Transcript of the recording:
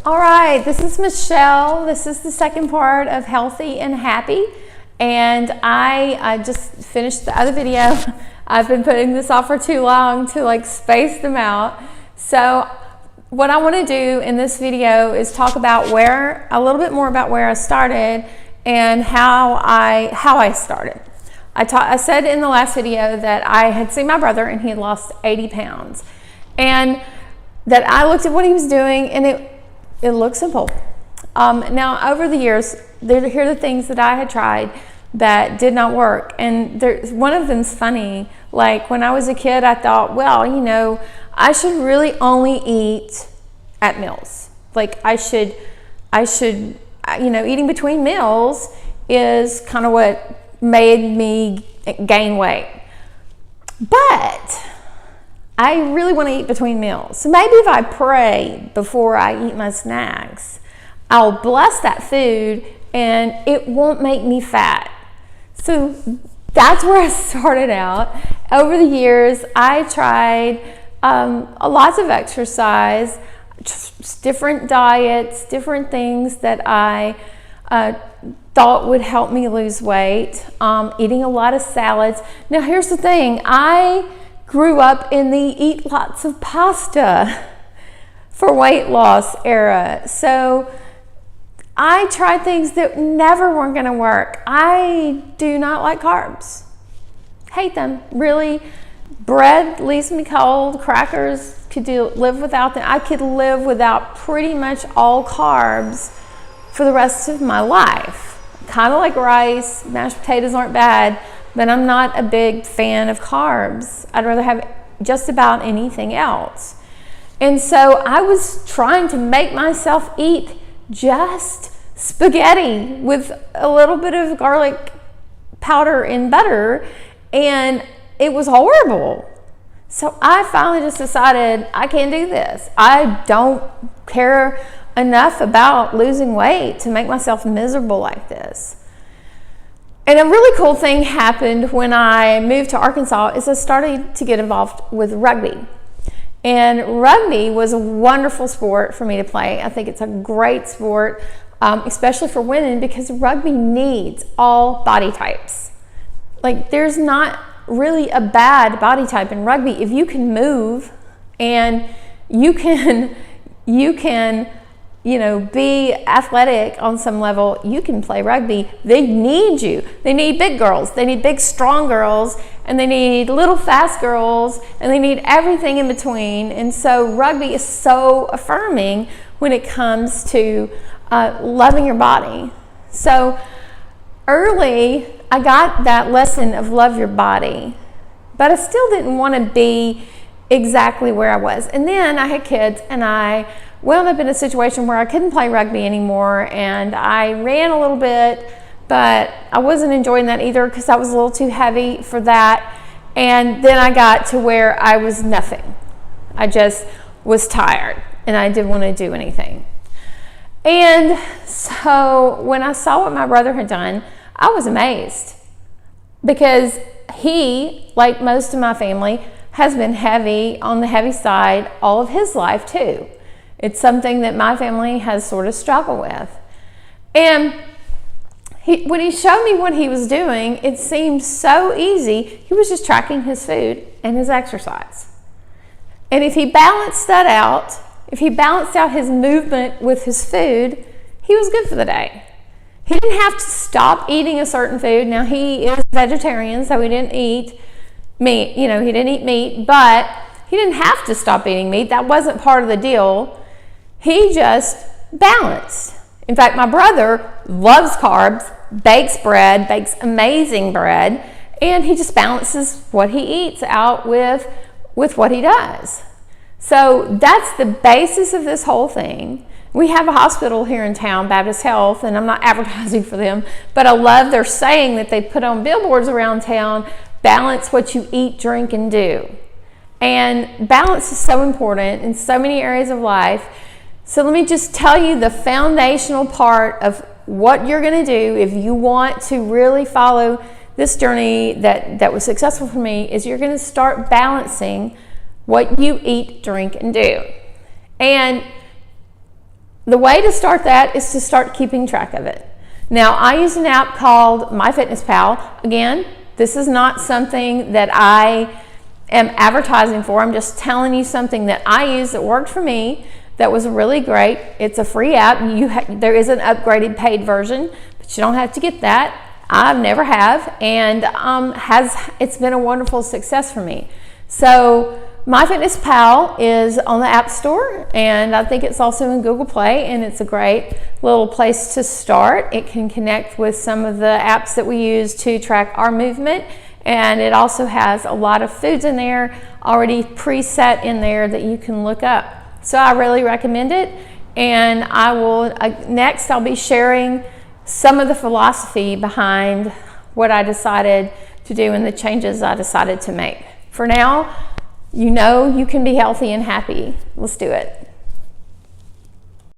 All right, this is Michelle. This is the second part of Healthy and Happy. And I just finished the other video. I've been putting this off for too long to space them out. So what I want to do in this video is talk about a little bit more about where I started and how I started. I said in the last video that I had seen my brother and he had lost 80 pounds. And that I looked at what he was doing and it looked simple. Now, over the years, here are the things that I had tried that did not work. And one of them's funny. Like when I was a kid, I thought, well, I should really only eat at meals. Like I should, eating between meals is kind of what made me gain weight. But I really want to eat between meals. So maybe if I pray before I eat my snacks, I'll bless that food and it won't make me fat. So that's where I started out. Over the years, I tried lots of exercise, different diets, different things that I thought would help me lose weight, eating a lot of salads. Now here's the thing, I grew up in the eat lots of pasta for weight loss era. So I tried things that never weren't going to work. I do not like carbs. Hate them. Really, bread leaves me cold. Crackers, live without them. I could live without pretty much all carbs for the rest of my life. Kind of like rice. Mashed potatoes aren't bad, but I'm not a big fan of carbs. I'd rather have just about anything else. And so I was trying to make myself eat just spaghetti with a little bit of garlic powder and butter, and it was horrible. So I finally just decided I can't do this. I don't care enough about losing weight to make myself miserable like this. And a really cool thing happened when I moved to Arkansas is I started to get involved with rugby. And rugby was a wonderful sport for me to play. I think it's a great sport, especially for women, because rugby needs all body types. Like there's not really a bad body type in rugby. If you can move and you can be athletic on some level, you can play rugby. They need you. They need big girls. They need big, strong girls, and they need little, fast girls, and they need everything in between. And so rugby is so affirming when it comes to loving your body. So early, I got that lesson of love your body, but I still didn't want to be exactly where I was. And then I had kids, and I wound up in a situation where I couldn't play rugby anymore, and I ran a little bit, but I wasn't enjoying that either because I was a little too heavy for that. And then I got to where I was nothing. I just was tired and I didn't want to do anything. And so when I saw what my brother had done, I was amazed because he, like most of my family, has been on the heavy side all of his life too. It's something that my family has sort of struggled with. And when he showed me what he was doing, it seemed so easy. He was just tracking his food and his exercise. And if he balanced that out, if he balanced out his movement with his food, he was good for the day. He didn't have to stop eating a certain food. Now, he is vegetarian, so he didn't eat meat. He didn't eat meat, but he didn't have to stop eating meat. That wasn't part of the deal. He just balanced. In fact, my brother loves carbs, bakes bread, bakes amazing bread, and he just balances what he eats out with what he does. So that's the basis of this whole thing. We have a hospital here in town, Baptist Health, and I'm not advertising for them, but I love their saying that they put on billboards around town, balance what you eat, drink, and do. And balance is so important in so many areas of life. So let me just tell you the foundational part of what you're going to do if you want to really follow this journey that was successful for me is you're going to start balancing what you eat, drink, and do. And the way to start that is to start keeping track of it. Now, I use an app called MyFitnessPal. Again, this is not something that I am advertising for. I'm just telling you something that I use that worked for me, that was really great. It's a free app. There is an upgraded paid version, but you don't have to get that. I never have, and it's been a wonderful success for me. So MyFitnessPal is on the App Store, and I think it's also in Google Play, and it's a great little place to start. It can connect with some of the apps that we use to track our movement, and it also has a lot of foods in there already preset in there that you can look up. So I really recommend it, and I will next I'll be sharing some of the philosophy behind what I decided to do and the changes I decided to make. For now, you know you can be healthy and happy. Let's do it.